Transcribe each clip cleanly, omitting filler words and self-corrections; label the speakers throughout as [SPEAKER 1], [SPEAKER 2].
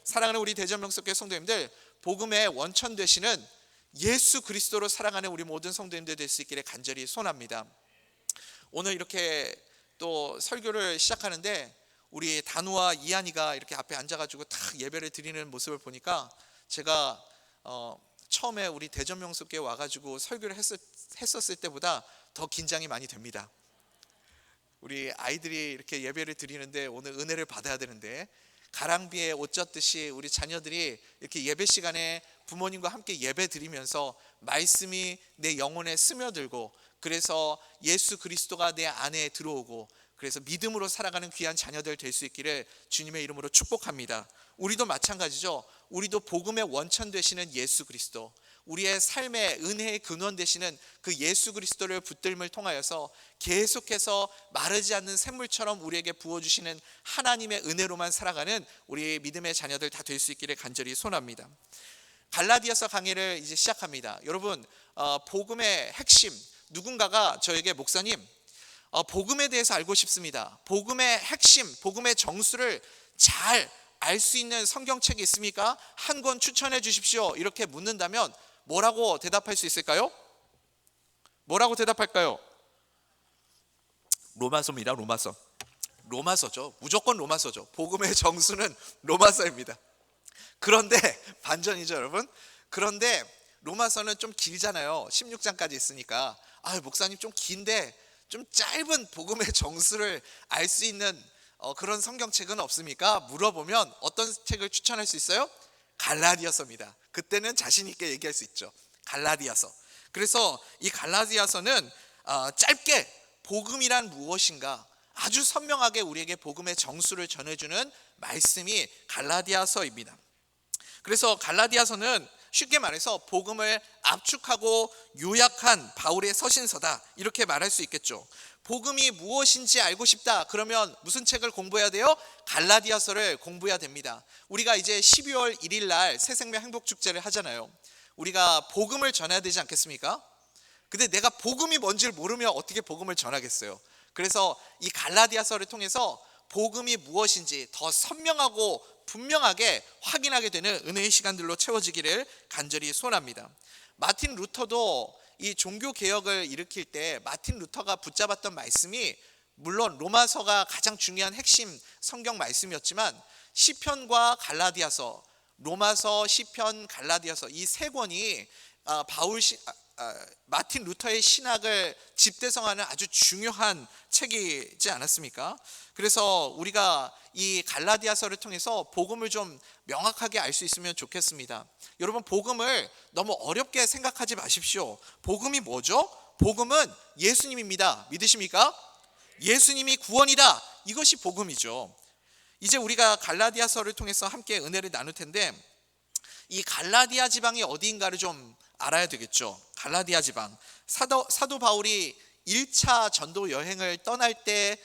[SPEAKER 1] 사랑하는 우리 대전명석교회 성도님들, 복음의 원천 되시는 예수 그리스도로 살아가는 우리 모든 성도님들 될 수 있기를 간절히 소원합니다. 오늘 이렇게 또 설교를 시작하는데 우리 단우와 이한이가 이렇게 앞에 앉아가지고 딱 예배를 드리는 모습을 보니까 제가 처음에 우리 대전명석교회 와가지고 설교를 했었을 때보다 더 긴장이 많이 됩니다. 우리 아이들이 이렇게 예배를 드리는데 오늘 은혜를 받아야 되는데, 가랑비에 옷 젖듯이 우리 자녀들이 이렇게 예배 시간에 부모님과 함께 예배 드리면서 말씀이 내 영혼에 스며들고, 그래서 예수 그리스도가 내 안에 들어오고, 그래서 믿음으로 살아가는 귀한 자녀들 될 수 있기를 주님의 이름으로 축복합니다. 우리도 마찬가지죠. 우리도 복음의 원천 되시는 예수 그리스도, 우리의 삶의 은혜의 근원 되시는 그 예수 그리스도를 붙들음을 통하여서 계속해서 마르지 않는 샘물처럼 우리에게 부어주시는 하나님의 은혜로만 살아가는 우리 믿음의 자녀들 다 될 수 있기를 간절히 소원합니다. 갈라디아서 강의를 이제 시작합니다. 여러분, 복음의 핵심, 누군가가 저에게 목사님, 복음에 대해서 알고 싶습니다. 복음의 핵심, 복음의 정수를 잘 알 수 있는 성경책이 있습니까? 한 권 추천해 주십시오. 이렇게 묻는다면 뭐라고 대답할 수 있을까요? 뭐라고 대답할까요? 로마서입니다. 로마서죠. 무조건 로마서죠. 복음의 정수는 로마서입니다. 그런데 반전이죠, 여러분. 그런데 로마서는 좀 길잖아요. 16장까지 있으니까. 목사님 좀 긴데 좀 짧은 복음의 정수를 알 수 있는 그런 성경책은 없습니까? 물어보면 어떤 책을 추천할 수 있어요? 갈라디아서입니다. 그때는 자신 있게 얘기할 수 있죠. 갈라디아서. 그래서 이 갈라디아서는 짧게 복음이란 무엇인가 아주 선명하게 우리에게 복음의 정수를 전해주는 말씀이 갈라디아서입니다. 그래서 갈라디아서는 쉽게 말해서 복음을 압축하고 요약한 바울의 서신서다, 이렇게 말할 수 있겠죠. 복음이 무엇인지 알고 싶다 그러면 무슨 책을 공부해야 돼요? 갈라디아서를 공부해야 됩니다. 우리가 이제 12월 1일 날 새생명 행복축제를 하잖아요. 우리가 복음을 전해야 되지 않겠습니까? 근데 내가 복음이 뭔지를 모르면 어떻게 복음을 전하겠어요? 그래서 이 갈라디아서를 통해서 복음이 무엇인지 더 선명하고 분명하게 확인하게 되는 은혜의 시간들로 채워지기를 간절히 소원합니다. 마틴 루터도 이 종교개혁을 일으킬 때 마틴 루터가 붙잡았던 말씀이, 물론 로마서가 가장 중요한 핵심 성경 말씀이었지만 시편과 갈라디아서, 로마서, 시편, 갈라디아서 이 세 권이 마틴 루터의 신학을 집대성하는 아주 중요한 책이지 않았습니까? 그래서 우리가 이 갈라디아서를 통해서 복음을 좀 명확하게 알 수 있으면 좋겠습니다. 여러분, 복음을 너무 어렵게 생각하지 마십시오. 복음이 뭐죠? 복음은 예수님입니다. 믿으십니까? 예수님이 구원이다. 이것이 복음이죠. 이제 우리가 갈라디아서를 통해서 함께 은혜를 나눌 텐데, 이 갈라디아 지방이 어디인가를 좀 알아야 되겠죠. 갈라디아 지방, 사도 바울이 1차 전도 여행을 떠날 때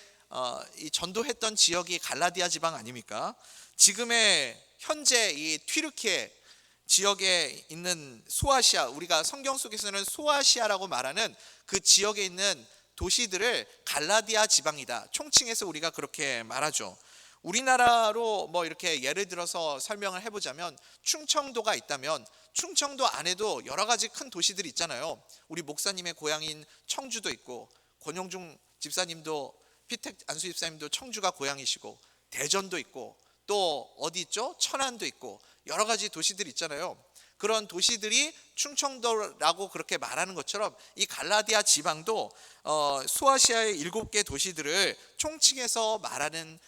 [SPEAKER 1] 이 전도했던 지역이 갈라디아 지방 아닙니까? 지금의 현재 이 튀르키예 지역에 있는 소아시아, 우리가 성경 속에서는 소아시아라고 말하는 그 지역에 있는 도시들을 갈라디아 지방이다, 총칭해서 우리가 그렇게 말하죠. 우리나라로 뭐 이렇게 예를 들어서 설명을 해보자면, 충청도가 있다면 충청도 안에도 여러 가지 큰 도시들이 있잖아요. 우리 목사님의 고향인 청주도 있고, 권용중 집사님도, 피택 안수 집사님도 청주가 고향이시고, 대전도 있고, 또 어디 있죠? 천안도 있고, 여러 가지 도시들이 있잖아요. 그런 도시들이 충청도라고 그렇게 말하는 것처럼 이 갈라디아 지방도 소아시아의 7개 도시들을 총칭해서 말하는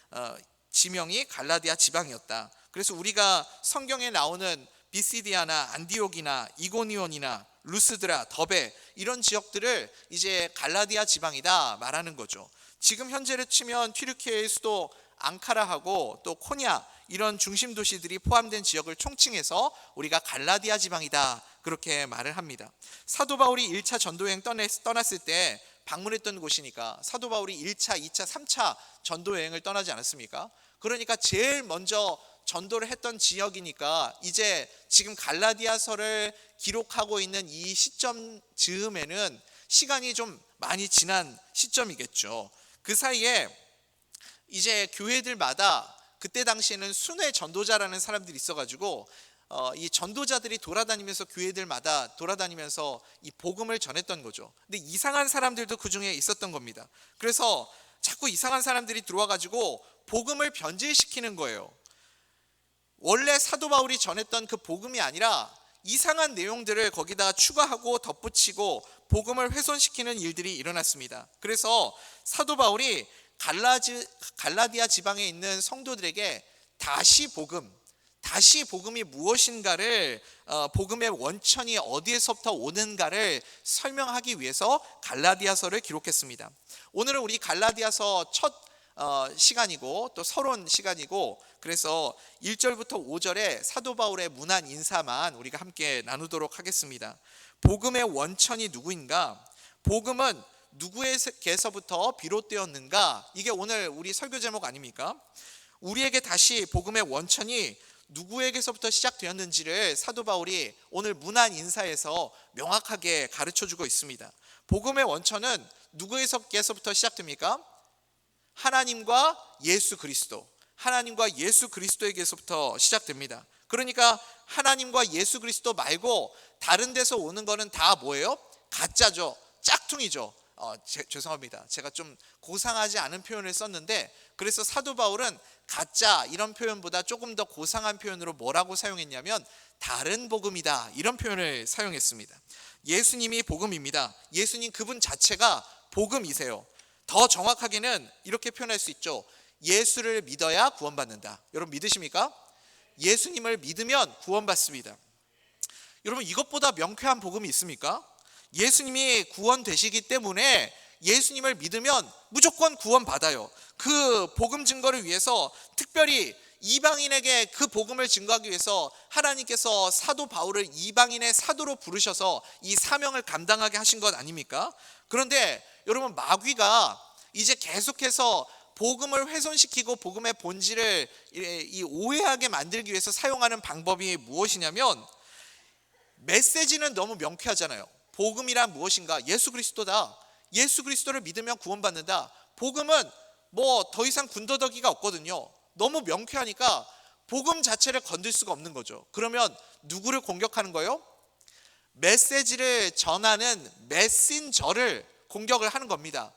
[SPEAKER 1] 지명이 갈라디아 지방이었다. 그래서 우리가 성경에 나오는 비시디아나 안디옥이나 이고니온이나 루스드라, 더베, 이런 지역들을 이제 갈라디아 지방이다 말하는 거죠. 지금 현재를 치면 튀르키예의 수도 앙카라하고 또 코냐, 이런 중심 도시들이 포함된 지역을 총칭해서 우리가 갈라디아 지방이다, 그렇게 말을 합니다. 사도 바울이 1차 전도여행 떠났을 때 방문했던 곳이니까 사도 바울이 1차, 2차, 3차 전도여행을 떠나지 않았습니까? 그러니까 제일 먼저 전도를 했던 지역이니까 이제 지금 갈라디아서를 기록하고 있는 이 시점 즈음에는 시간이 좀 많이 지난 시점이겠죠. 그 사이에 이제 교회들마다 그때 당시에는 순회 전도자라는 사람들이 있어가지고 이 전도자들이 돌아다니면서 교회들마다 돌아다니면서 이 복음을 전했던 거죠. 근데 이상한 사람들도 그 중에 있었던 겁니다. 그래서 자꾸 이상한 사람들이 들어와가지고 복음을 변질시키는 거예요. 원래 사도 바울이 전했던 그 복음이 아니라 이상한 내용들을 거기다가 추가하고 덧붙이고 복음을 훼손시키는 일들이 일어났습니다. 그래서 사도 바울이 갈라디아 지방에 있는 성도들에게 다시 복음이 무엇인가를 복음의 원천이 어디에서부터 오는가를 설명하기 위해서 갈라디아서를 기록했습니다. 오늘은 우리 갈라디아서 첫 시간이고 또 서론 시간이고, 그래서 1절부터 5절에 사도 바울의 문안 인사만 우리가 함께 나누도록 하겠습니다. 복음의 원천이 누구인가? 복음은 누구에게서부터 비롯되었는가? 이게 오늘 우리 설교 제목 아닙니까? 우리에게 다시 복음의 원천이 누구에게서부터 시작되었는지를 사도 바울이 오늘 문안 인사에서 명확하게 가르쳐주고 있습니다. 복음의 원천은 누구에게서부터 시작됩니까? 하나님과 예수 그리스도에게서부터 시작됩니다. 그러니까 하나님과 예수 그리스도 말고 다른 데서 오는 거는 다 뭐예요? 가짜죠. 짝퉁이죠. 죄송합니다. 제가 좀 고상하지 않은 표현을 썼는데, 그래서 사도 바울은 가짜 이런 표현보다 조금 더 고상한 표현으로 뭐라고 사용했냐면 다른 복음이다 이런 표현을 사용했습니다. 예수님이 복음입니다. 예수님 그분 자체가 복음이세요. 더 정확하게는 이렇게 표현할 수 있죠. 예수를 믿어야 구원받는다. 여러분 믿으십니까? 예수님을 믿으면 구원받습니다. 여러분 이것보다 명쾌한 복음이 있습니까? 예수님이 구원되시기 때문에 예수님을 믿으면 무조건 구원받아요. 그 복음 증거를 위해서 특별히 이방인에게 그 복음을 증거하기 위해서 하나님께서 사도 바울을 이방인의 사도로 부르셔서 이 사명을 감당하게 하신 것 아닙니까? 그런데 여러분 마귀가 이제 계속해서 복음을 훼손시키고 복음의 본질을 오해하게 만들기 위해서 사용하는 방법이 무엇이냐면, 메시지는 너무 명쾌하잖아요. 복음이란 무엇인가? 예수 그리스도다. 예수 그리스도를 믿으면 구원받는다. 복음은 뭐 더 이상 군더더기가 없거든요. 너무 명쾌하니까 복음 자체를 건들 수가 없는 거죠. 그러면 누구를 공격하는 거예요? 메시지를 전하는 메신저를 공격을 하는 겁니다.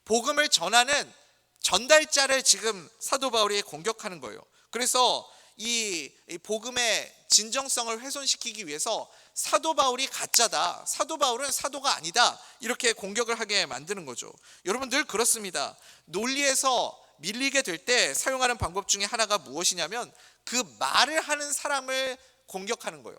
[SPEAKER 1] 복음을 전하는 전달자를 지금 사도 바울이 공격하는 거예요. 그래서 이 복음의 진정성을 훼손시키기 위해서 사도 바울이 가짜다, 사도 바울은 사도가 아니다, 이렇게 공격을 하게 만드는 거죠. 여러분 늘 그렇습니다. 논리에서 밀리게 될 때 사용하는 방법 중에 하나가 무엇이냐면 그 말을 하는 사람을 공격하는 거예요.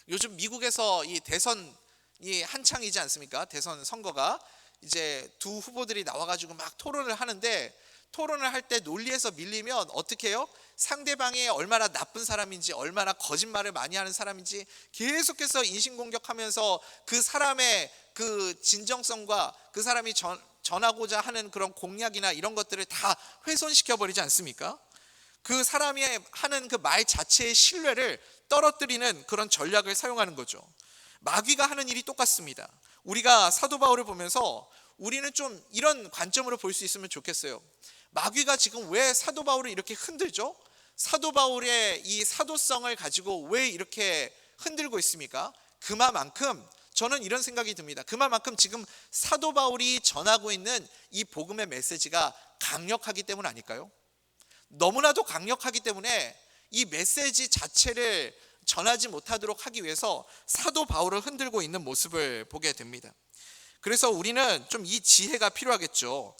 [SPEAKER 1] 요즘 미국에서 이 대선이 한창이지 않습니까? 대선 선거가 이제 두 후보들이 나와가지고 막 토론을 하는데, 토론을 할 때 논리에서 밀리면 어떻게 해요? 상대방이 얼마나 나쁜 사람인지, 얼마나 거짓말을 많이 하는 사람인지 계속해서 인신공격하면서 그 사람의 그 진정성과 그 사람이 전하고자 하는 그런 공약이나 이런 것들을 다 훼손시켜버리지 않습니까? 그 사람이 하는 그 말 자체의 신뢰를 떨어뜨리는 그런 전략을 사용하는 거죠. 마귀가 하는 일이 똑같습니다. 우리가 사도 바울을 보면서 우리는 좀 이런 관점으로 볼 수 있으면 좋겠어요. 마귀가 지금 왜 사도 바울을 이렇게 흔들죠? 사도 바울의 이 사도성을 가지고 왜 이렇게 흔들고 있습니까? 그만큼 저는 이런 생각이 듭니다. 그만큼 지금 사도 바울이 전하고 있는 이 복음의 메시지가 강력하기 때문 아닐까요? 너무나도 강력하기 때문에 이 메시지 자체를 전하지 못하도록 하기 위해서 사도 바울을 흔들고 있는 모습을 보게 됩니다. 그래서 우리는 좀 이 지혜가 필요하겠죠.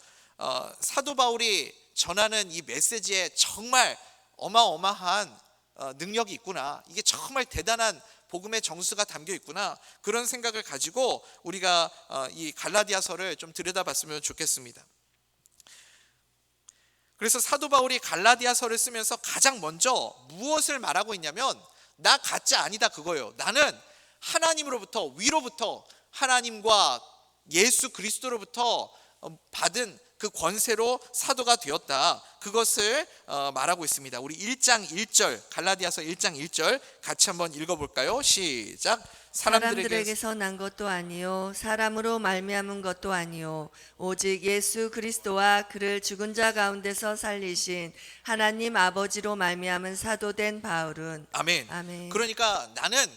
[SPEAKER 1] 사도 바울이 전하는 이 메시지에 정말 어마어마한 능력이 있구나, 이게 정말 대단한 복음의 정수가 담겨 있구나, 그런 생각을 가지고 우리가 이 갈라디아서를 좀 들여다봤으면 좋겠습니다. 그래서 사도 바울이 갈라디아서를 쓰면서 가장 먼저 무엇을 말하고 있냐면 나 가짜 아니다 그거예요. 나는 하나님으로부터, 위로부터, 하나님과 예수 그리스도로부터 받은 그 권세로 사도가 되었다, 그것을 말하고 있습니다. 우리 1장 1절, 갈라디아서 1장 1절 같이 한번 읽어볼까요? 시작.
[SPEAKER 2] 사람들에게서 난 것도 아니요 사람으로 말미암은 것도 아니요 오직 예수 그리스도와 그를 죽은 자 가운데서 살리신 하나님 아버지로 말미암은 사도된 바울은
[SPEAKER 1] 아멘.
[SPEAKER 2] 아멘.
[SPEAKER 1] 그러니까 나는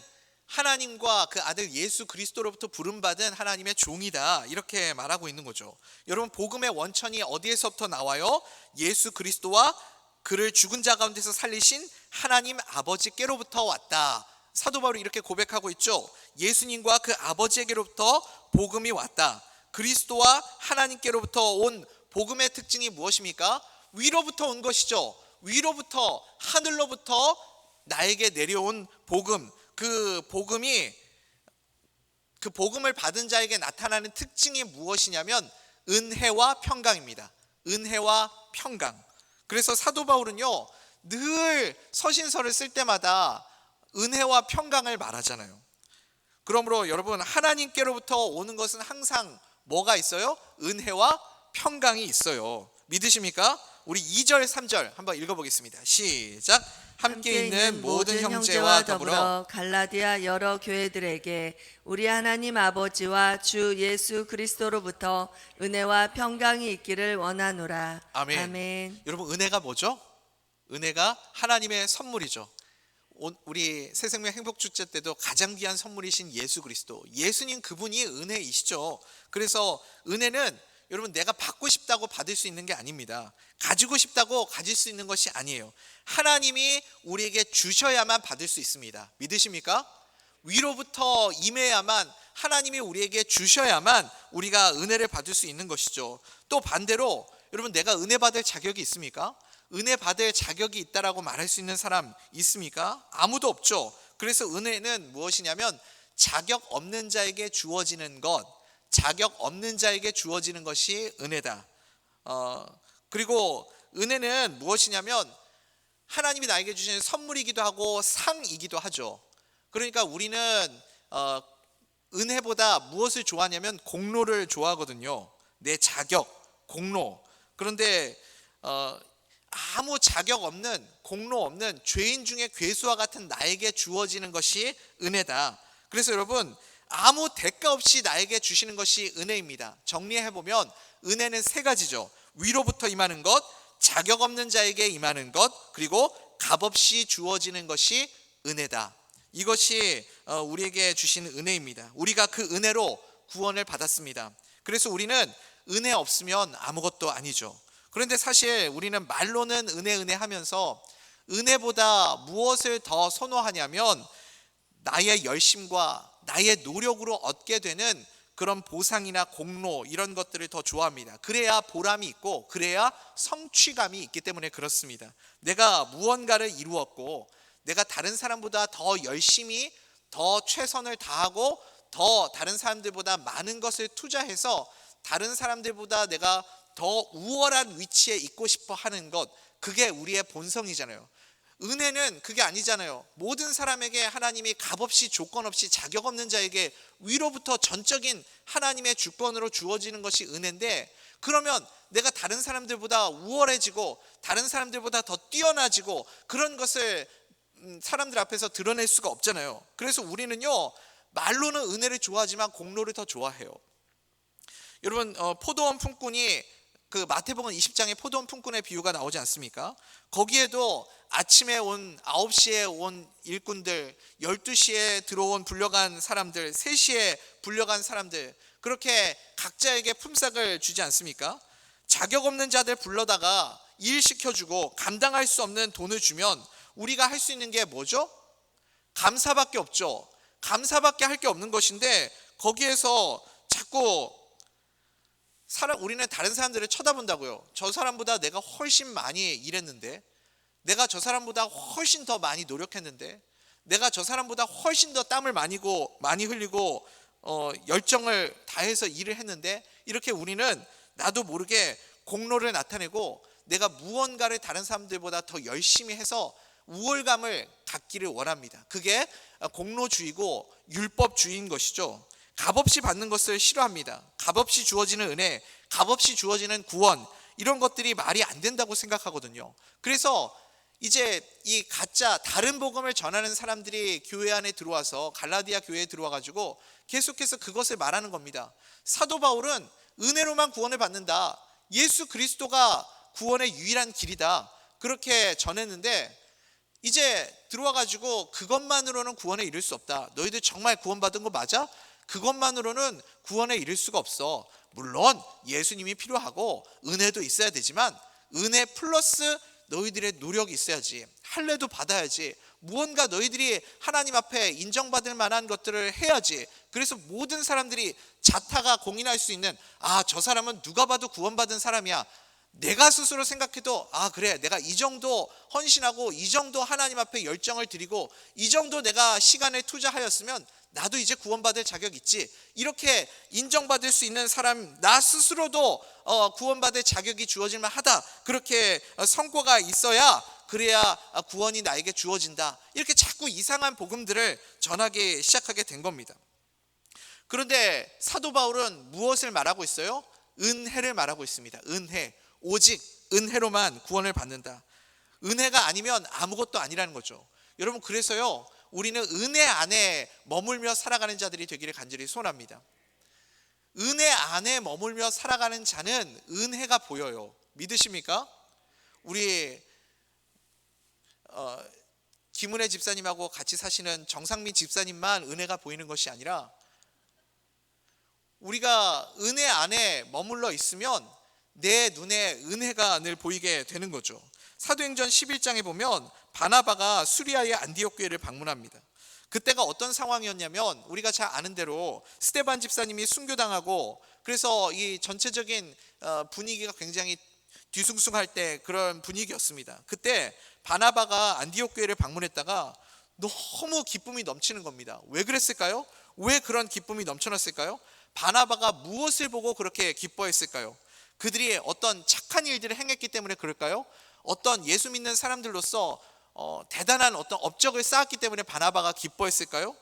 [SPEAKER 1] 하나님과 그 아들 예수 그리스도로부터 부름받은 하나님의 종이다, 이렇게 말하고 있는 거죠. 여러분, 복음의 원천이 어디에서부터 나와요? 예수 그리스도와 그를 죽은 자 가운데서 살리신 하나님 아버지께로부터 왔다. 사도 바울이 이렇게 고백하고 있죠. 예수님과 그 아버지에게로부터 복음이 왔다. 그리스도와 하나님께로부터 온 복음의 특징이 무엇입니까? 위로부터 온 것이죠. 위로부터, 하늘로부터 나에게 내려온 복음. 그 복음을 받은 자에게 나타나는 특징이 무엇이냐면 은혜와 평강입니다. 은혜와 평강. 그래서 사도 바울은요, 늘 서신서를 쓸 때마다 은혜와 평강을 말하잖아요. 그러므로 여러분, 하나님께로부터 오는 것은 항상 뭐가 있어요? 은혜와 평강이 있어요. 믿으십니까? 우리 2절 3절 한번 읽어보겠습니다. 시작. 함께 있는 모든 형제와 더불어
[SPEAKER 2] 갈라디아 여러 교회들에게 우리 하나님 아버지와 주 예수 그리스도로부터 은혜와 평강이 있기를 원하노라.
[SPEAKER 1] 아멘.
[SPEAKER 2] 아멘.
[SPEAKER 1] 여러분, 은혜가 뭐죠? 은혜가 하나님의 선물이죠. 우리 새생명 행복축제 때도 가장 귀한 선물이신 예수 그리스도, 예수님 그분이 은혜이시죠. 그래서 은혜는 여러분, 내가 받고 싶다고 받을 수 있는 게 아닙니다. 가지고 싶다고 가질 수 있는 것이 아니에요. 하나님이 우리에게 주셔야만 받을 수 있습니다. 믿으십니까? 위로부터 임해야만, 하나님이 우리에게 주셔야만 우리가 은혜를 받을 수 있는 것이죠. 또 반대로 여러분, 내가 은혜 받을 자격이 있습니까? 은혜 받을 자격이 있다라고 말할 수 있는 사람 있습니까? 아무도 없죠. 그래서 은혜는 무엇이냐면 자격 없는 자에게 주어지는 것, 자격 없는 자에게 주어지는 것이 은혜다. 그리고 은혜는 무엇이냐면 하나님이 나에게 주시는 선물이기도 하고 상이기도 하죠. 그러니까 우리는 은혜보다 무엇을 좋아하냐면 공로를 좋아하거든요. 내 자격, 공로. 그런데 아무 자격 없는, 공로 없는 죄인 중에 괴수와 같은 나에게 주어지는 것이 은혜다. 그래서 여러분, 아무 대가 없이 나에게 주시는 것이 은혜입니다. 정리해보면 은혜는 세 가지죠. 위로부터 임하는 것, 자격 없는 자에게 임하는 것, 그리고 값없이 주어지는 것이 은혜다. 이것이 우리에게 주신 은혜입니다. 우리가 그 은혜로 구원을 받았습니다. 그래서 우리는 은혜 없으면 아무것도 아니죠. 그런데 사실 우리는 말로는 은혜 하면서 은혜보다 무엇을 더 선호하냐면 나의 열심과 나의 노력으로 얻게 되는 그런 보상이나 공로, 이런 것들을 더 좋아합니다. 그래야 보람이 있고 그래야 성취감이 있기 때문에 그렇습니다. 내가 무언가를 이루었고 내가 다른 사람보다 더 열심히, 더 최선을 다하고 더 다른 사람들보다 많은 것을 투자해서 다른 사람들보다 내가 더 우월한 위치에 있고 싶어 하는 것, 그게 우리의 본성이잖아요. 은혜는 그게 아니잖아요. 모든 사람에게 하나님이 값없이, 조건 없이, 자격 없는 자에게 위로부터 전적인 하나님의 주권으로 주어지는 것이 은혜인데, 그러면 내가 다른 사람들보다 우월해지고 다른 사람들보다 더 뛰어나지고 그런 것을 사람들 앞에서 드러낼 수가 없잖아요. 그래서 우리는요, 말로는 은혜를 좋아하지만 공로를 더 좋아해요. 여러분, 포도원 품꾼이 그 마태복음 20장에 포도원 품꾼의 비유가 나오지 않습니까? 거기에도 아침에 온 9시에 온 일꾼들, 12시에 들어온 불려간 사람들, 3시에 불려간 사람들, 그렇게 각자에게 품삯을 주지 않습니까? 자격 없는 자들 불러다가 일 시켜주고 감당할 수 없는 돈을 주면 우리가 할 수 있는 게 뭐죠? 감사밖에 없죠. 감사밖에 할 게 없는 것인데, 거기에서 자꾸 우리는 다른 사람들을 쳐다본다고요. 저 사람보다 내가 훨씬 많이 일했는데, 내가 저 사람보다 훨씬 더 많이 노력했는데, 내가 저 사람보다 훨씬 더 땀을 많이 흘리고 열정을 다해서 일을 했는데, 이렇게 우리는 나도 모르게 공로를 나타내고 내가 무언가를 다른 사람들보다 더 열심히 해서 우월감을 갖기를 원합니다. 그게 공로주의고 율법주의인 것이죠. 값없이 받는 것을 싫어합니다. 값없이 주어지는 은혜, 값없이 주어지는 구원, 이런 것들이 말이 안 된다고 생각하거든요. 그래서 이제 이 가짜 다른 복음을 전하는 사람들이 교회 안에 들어와서 갈라디아 교회에 들어와 가지고 계속해서 그것을 말하는 겁니다. 사도 바울은 은혜로만 구원을 받는다, 예수 그리스도가 구원의 유일한 길이다, 그렇게 전했는데 이제 들어와 가지고 그것만으로는 구원에 이를 수 없다. 너희들 정말 구원받은 거 맞아? 그것만으로는 구원에 이를 수가 없어. 물론 예수님이 필요하고 은혜도 있어야 되지만 은혜 플러스 너희들의 노력이 있어야지. 할례도 받아야지. 무언가 너희들이 하나님 앞에 인정받을 만한 것들을 해야지. 그래서 모든 사람들이 자타가 공인할 수 있는, 저 사람은 누가 봐도 구원받은 사람이야, 내가 스스로 생각해도 그래, 내가 이 정도 헌신하고 이 정도 하나님 앞에 열정을 드리고 이 정도 내가 시간을 투자하였으면 나도 이제 구원받을 자격 있지, 이렇게 인정받을 수 있는 사람, 나 스스로도 구원받을 자격이 주어질 만하다, 그렇게 성과가 있어야 그래야 구원이 나에게 주어진다, 이렇게 자꾸 이상한 복음들을 전하기 시작하게 된 겁니다. 그런데 사도 바울은 무엇을 말하고 있어요? 은혜를 말하고 있습니다. 은혜, 오직 은혜로만 구원을 받는다. 은혜가 아니면 아무것도 아니라는 거죠. 여러분, 그래서요, 우리는 은혜 안에 머물며 살아가는 자들이 되기를 간절히 소원합니다. 은혜 안에 머물며 살아가는 자는 은혜가 보여요. 믿으십니까? 우리 김은혜 집사님하고 같이 사시는 정상민 집사님만 은혜가 보이는 것이 아니라 우리가 은혜 안에 머물러 있으면 내 눈에 은혜가 늘 보이게 되는 거죠. 사도행전 11장에 보면 바나바가 수리아의 안디옥 교회를 방문합니다. 그때가 어떤 상황이었냐면 우리가 잘 아는 대로 스데반 집사님이 순교당하고, 그래서 이 전체적인 분위기가 굉장히 뒤숭숭할 때 그런 분위기였습니다. 그때 바나바가 안디옥 교회를 방문했다가 너무 기쁨이 넘치는 겁니다. 왜 그랬을까요? 왜 그런 기쁨이 넘쳐났을까요? 바나바가 무엇을 보고 그렇게 기뻐했을까요? 그들이 어떤 착한 일들을 행했기 때문에 그럴까요? 어떤 예수 믿는 사람들로서 대단한 어떤 업적을 쌓았기 때문에 바나바가 기뻐했을까요?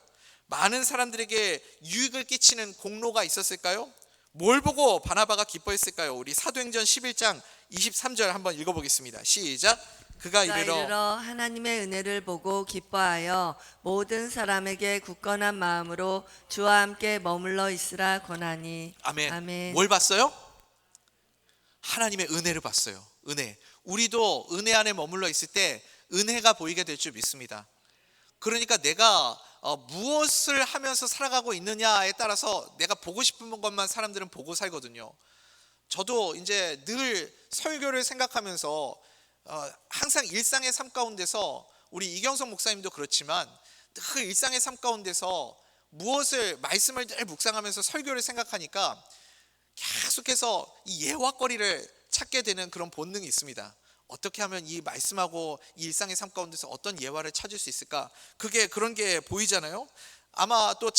[SPEAKER 1] 많은 사람들에게 유익을 끼치는 공로가 있었을까요? 뭘 보고 바나바가 기뻐했을까요? 우리 사도행전 11장 23절 한번 읽어보겠습니다. 시작. 그가 이르러
[SPEAKER 2] 하나님의 은혜를 보고 기뻐하여 모든 사람에게 굳건한 마음으로 주와 함께 머물러 있으라 권하니.
[SPEAKER 1] 아멘.
[SPEAKER 2] 아멘.
[SPEAKER 1] 뭘 봤어요? 하나님의 은혜를 봤어요. 은혜. 우리도 은혜 안에 머물러 있을 때 은혜가 보이게 될 줄 믿습니다. 그러니까 내가 무엇을 하면서 살아가고 있느냐에 따라서 내가 보고 싶은 것만 사람들은 보고 살거든요. 저도 이제 늘 설교를 생각하면서 항상 일상의 삶 가운데서, 우리 이경석 목사님도 그렇지만 늘 일상의 삶 가운데서 무엇을, 말씀을 늘 묵상하면서 설교를 생각하니까 계속해서 이 예화거리를 찾게 되는 그런 본능이 있습니다. 어떻게 하면 이 말씀하고 이 일상의 삶 가운데서 어떤 예화를 찾을 수 있을까? 그런 게 보이잖아요. 아마 또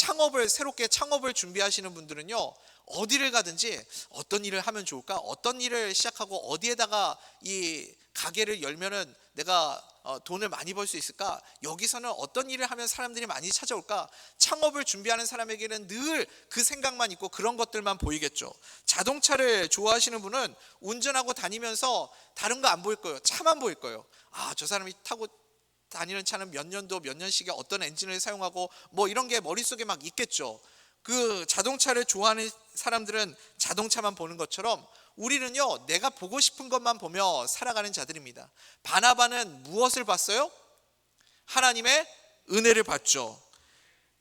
[SPEAKER 1] 새롭게 창업을 준비하시는 분들은요, 어디를 가든지 어떤 일을 하면 좋을까? 어떤 일을 시작하고 어디에다가 이 가게를 열면은 내가 돈을 많이 벌 수 있을까? 여기서는 어떤 일을 하면 사람들이 많이 찾아올까? 창업을 준비하는 사람에게는 늘 그 생각만 있고 그런 것들만 보이겠죠. 자동차를 좋아하시는 분은 운전하고 다니면서 다른 거 안 보일 거예요. 차만 보일 거예요. 저 사람이 타고 다니는 차는 몇 년도 몇 년씩에 어떤 엔진을 사용하고 뭐 이런 게 머릿속에 막 있겠죠. 그 자동차를 좋아하는 사람들은 자동차만 보는 것처럼 우리는요, 내가 보고 싶은 것만 보며 살아가는 자들입니다. 바나바는 무엇을 봤어요? 하나님의 은혜를 봤죠.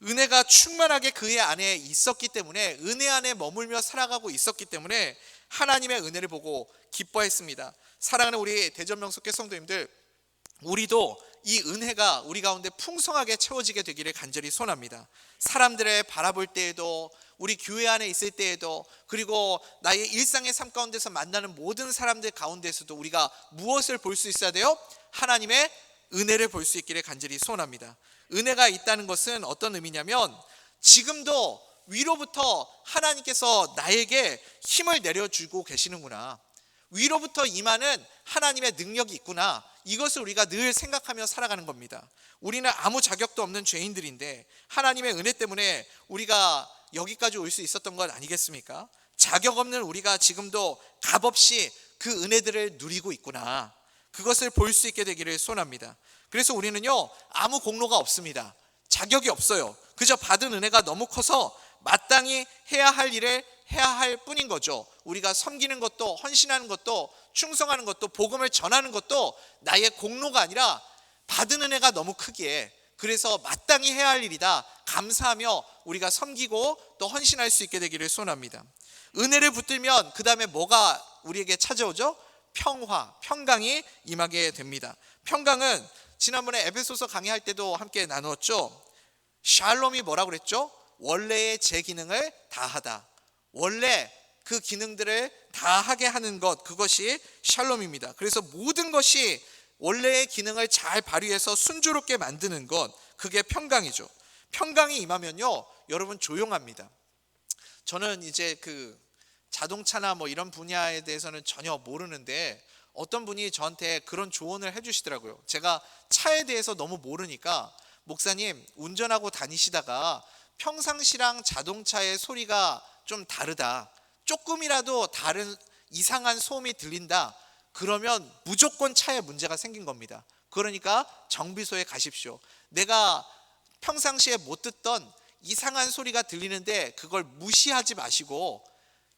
[SPEAKER 1] 은혜가 충만하게 그의 안에 있었기 때문에, 은혜 안에 머물며 살아가고 있었기 때문에 하나님의 은혜를 보고 기뻐했습니다. 사랑하는 우리 대전명석회 성도님들, 우리도 이 은혜가 우리 가운데 풍성하게 채워지게 되기를 간절히 소원합니다. 사람들을 바라볼 때에도, 우리 교회 안에 있을 때에도, 그리고 나의 일상의 삶 가운데서 만나는 모든 사람들 가운데서도 우리가 무엇을 볼 수 있어야 돼요? 하나님의 은혜를 볼 수 있기를 간절히 소원합니다. 은혜가 있다는 것은 어떤 의미냐면, 지금도 위로부터 하나님께서 나에게 힘을 내려주고 계시는구나, 위로부터 임하는 하나님의 능력이 있구나, 이것을 우리가 늘 생각하며 살아가는 겁니다. 우리는 아무 자격도 없는 죄인들인데 하나님의 은혜 때문에 우리가 여기까지 올 수 있었던 것 아니겠습니까? 자격 없는 우리가 지금도 값없이 그 은혜들을 누리고 있구나, 그것을 볼 수 있게 되기를 소원합니다. 그래서 우리는요, 아무 공로가 없습니다. 자격이 없어요. 그저 받은 은혜가 너무 커서 마땅히 해야 할 일을 해야 할 뿐인 거죠. 우리가 섬기는 것도, 헌신하는 것도, 충성하는 것도, 복음을 전하는 것도 나의 공로가 아니라 받은 은혜가 너무 크기에, 그래서 마땅히 해야 할 일이다 감사하며 우리가 섬기고 또 헌신할 수 있게 되기를 소원합니다. 은혜를 붙들면 그 다음에 뭐가 우리에게 찾아오죠? 평화, 평강이 임하게 됩니다. 평강은 지난번에 에베소서 강의할 때도 함께 나누었죠. 샬롬이 뭐라고 그랬죠? 원래의 제 기능을 다하다. 원래 그 기능들을 다하게 하는 것, 그것이 샬롬입니다. 그래서 모든 것이 원래의 기능을 잘 발휘해서 순조롭게 만드는 것, 그게 평강이죠. 평강이 임하면요, 여러분 조용합니다. 저는 이제 그 자동차나 뭐 이런 분야에 대해서는 전혀 모르는데 어떤 분이 저한테 그런 조언을 해주시더라고요. 제가 차에 대해서 너무 모르니까, 목사님 운전하고 다니시다가 평상시랑 자동차의 소리가 좀 다르다, 조금이라도 다른 이상한 소음이 들린다, 그러면 무조건 차에 문제가 생긴 겁니다. 그러니까 정비소에 가십시오. 내가 평상시에 못 듣던 이상한 소리가 들리는데 그걸 무시하지 마시고,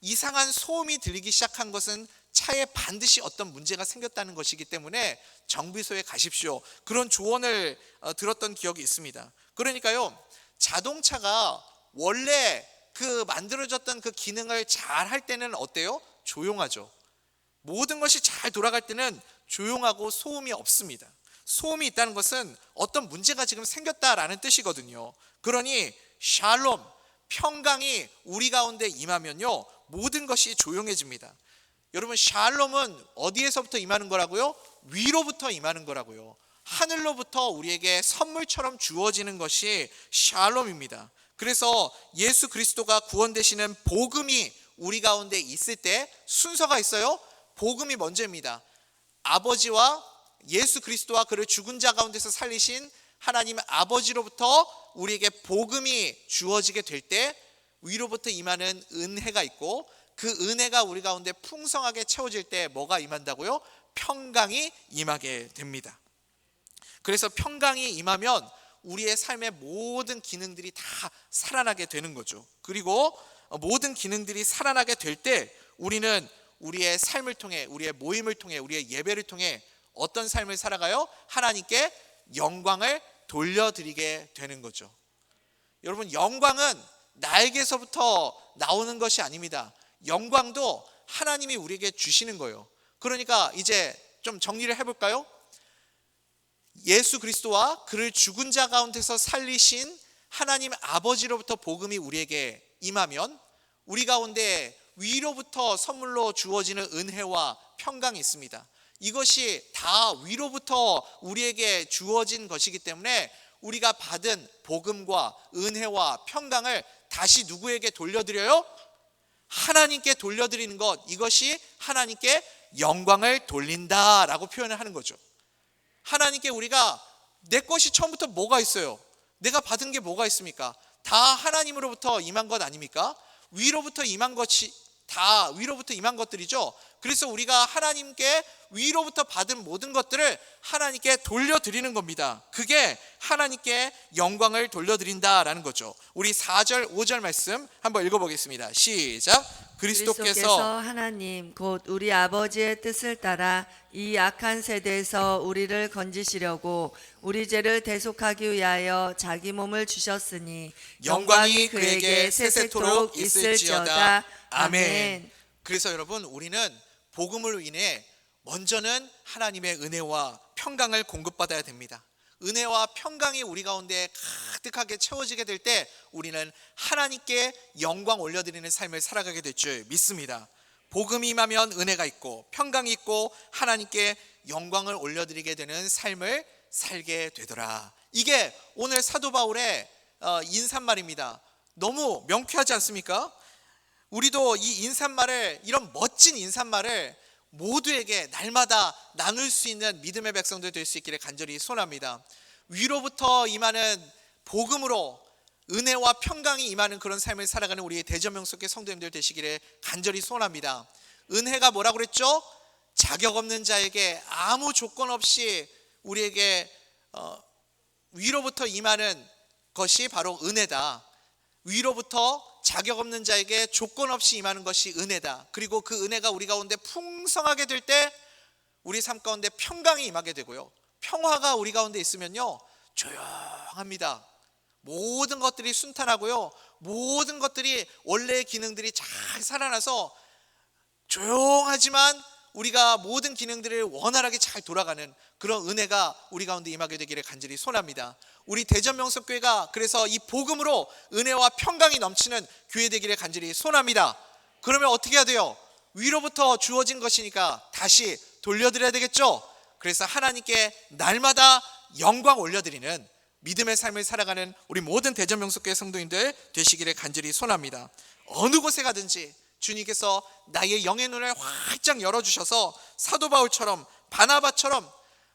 [SPEAKER 1] 이상한 소음이 들리기 시작한 것은 차에 반드시 어떤 문제가 생겼다는 것이기 때문에 정비소에 가십시오. 그런 조언을 들었던 기억이 있습니다. 그러니까요, 자동차가 원래 그 만들어졌던 그 기능을 잘 할 때는 어때요? 조용하죠. 모든 것이 잘 돌아갈 때는 조용하고 소음이 없습니다. 소음이 있다는 것은 어떤 문제가 지금 생겼다라는 뜻이거든요. 그러니 샬롬, 평강이 우리 가운데 임하면요, 모든 것이 조용해집니다. 여러분, 샬롬은 어디에서부터 임하는 거라고요? 위로부터 임하는 거라고요. 하늘로부터 우리에게 선물처럼 주어지는 것이 샬롬입니다. 그래서 예수 그리스도가 구원 되시는 복음이 우리 가운데 있을 때 순서가 있어요. 복음이 먼저입니다. 아버지와 예수 그리스도와 그를 죽은 자 가운데서 살리신 하나님 아버지로부터 우리에게 복음이 주어지게 될 때 위로부터 임하는 은혜가 있고, 그 은혜가 우리 가운데 풍성하게 채워질 때 뭐가 임한다고요? 평강이 임하게 됩니다. 그래서 평강이 임하면 우리의 삶의 모든 기능들이 다 살아나게 되는 거죠. 그리고 모든 기능들이 살아나게 될 때 우리는 우리의 삶을 통해, 우리의 모임을 통해, 우리의 예배를 통해 어떤 삶을 살아가요? 하나님께 영광을 돌려드리게 되는 거죠. 여러분, 영광은 나에게서부터 나오는 것이 아닙니다. 영광도 하나님이 우리에게 주시는 거예요. 그러니까 이제 좀 정리를 해볼까요? 예수 그리스도와 그를 죽은 자 가운데서 살리신 하나님 아버지로부터 복음이 우리에게 임하면 우리 가운데 위로부터 선물로 주어지는 은혜와 평강이 있습니다. 이것이 다 위로부터 우리에게 주어진 것이기 때문에 우리가 받은 복음과 은혜와 평강을 다시 누구에게 돌려드려요? 하나님께 돌려드리는 것, 이것이 하나님께 영광을 돌린다라고 표현을 하는 거죠. 하나님께 우리가, 내 것이 처음부터 뭐가 있어요? 내가 받은 게 뭐가 있습니까? 다 하나님으로부터 임한 것 아닙니까? 위로부터 임한 것이 다 위로부터 임한 것들이죠. 그래서 우리가 하나님께 위로부터 받은 모든 것들을 하나님께 돌려드리는 겁니다. 그게 하나님께 영광을 돌려드린다라는 거죠. 우리 4절 5절 말씀 한번 읽어보겠습니다. 시작.
[SPEAKER 2] 그리스도께서 하나님 곧 우리 아버지의 뜻을 따라 이 악한 세대에서 우리를 건지시려고 우리 죄를 대속하기 위하여 자기 몸을 주셨으니
[SPEAKER 1] 영광이 그에게 세세토록 있을지어다. 아멘. 그래서 여러분, 우리는 복음으로 인해 먼저는 하나님의 은혜와 평강을 공급받아야 됩니다. 은혜와 평강이 우리 가운데 가득하게 채워지게 될 때 우리는 하나님께 영광 올려드리는 삶을 살아가게 될 줄 믿습니다. 복음이 임하면 은혜가 있고 평강이 있고 하나님께 영광을 올려드리게 되는 삶을 살게 되더라. 이게 오늘 사도 바울의 인사말입니다. 너무 명쾌하지 않습니까? 우리도 이 인사말을, 이런 멋진 인사말을 모두에게 날마다 나눌 수 있는 믿음의 백성들 될 수 있기를 간절히 소원합니다. 위로부터 임하는 복음으로 은혜와 평강이 임하는 그런 삶을 살아가는 우리 대전명석의 성도님들 되시기를 간절히 소원합니다. 은혜가 뭐라고 그랬죠? 자격 없는 자에게 아무 조건 없이 우리에게 위로부터 임하는 것이 바로 은혜다. 위로부터 자격 없는 자에게 조건 없이 임하는 것이 은혜다. 그리고 그 은혜가 우리 가운데 풍성하게 될 때 우리 삶 가운데 평강이 임하게 되고요, 평화가 우리 가운데 있으면요 조용합니다. 모든 것들이 순탄하고요, 모든 것들이 원래의 기능들이 잘 살아나서 조용하지만 우리가 모든 기능들을 원활하게 잘 돌아가는 그런 은혜가 우리 가운데 임하게 되기를 간절히 소원합니다. 우리 대전명석교회가 그래서 이 복음으로 은혜와 평강이 넘치는 교회 되기를 간절히 소원합니다. 그러면 어떻게 해야 돼요? 위로부터 주어진 것이니까 다시 돌려드려야 되겠죠. 그래서 하나님께 날마다 영광 올려드리는 믿음의 삶을 살아가는 우리 모든 대전명석교회 성도님들 되시기를 간절히 소원합니다. 어느 곳에 가든지 주님께서 나의 영의 눈을 활짝 열어주셔서 사도 바울처럼 바나바처럼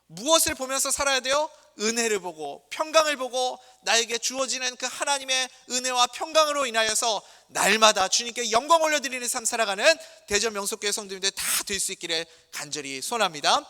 [SPEAKER 1] 무엇을 보면서 살아야 돼요? 은혜를 보고 평강을 보고 나에게 주어지는 그 하나님의 은혜와 평강으로 인하여서 날마다 주님께 영광 올려드리는 삶 살아가는 대전명석교회 성도님들 다 될 수 있기를 간절히 소원합니다.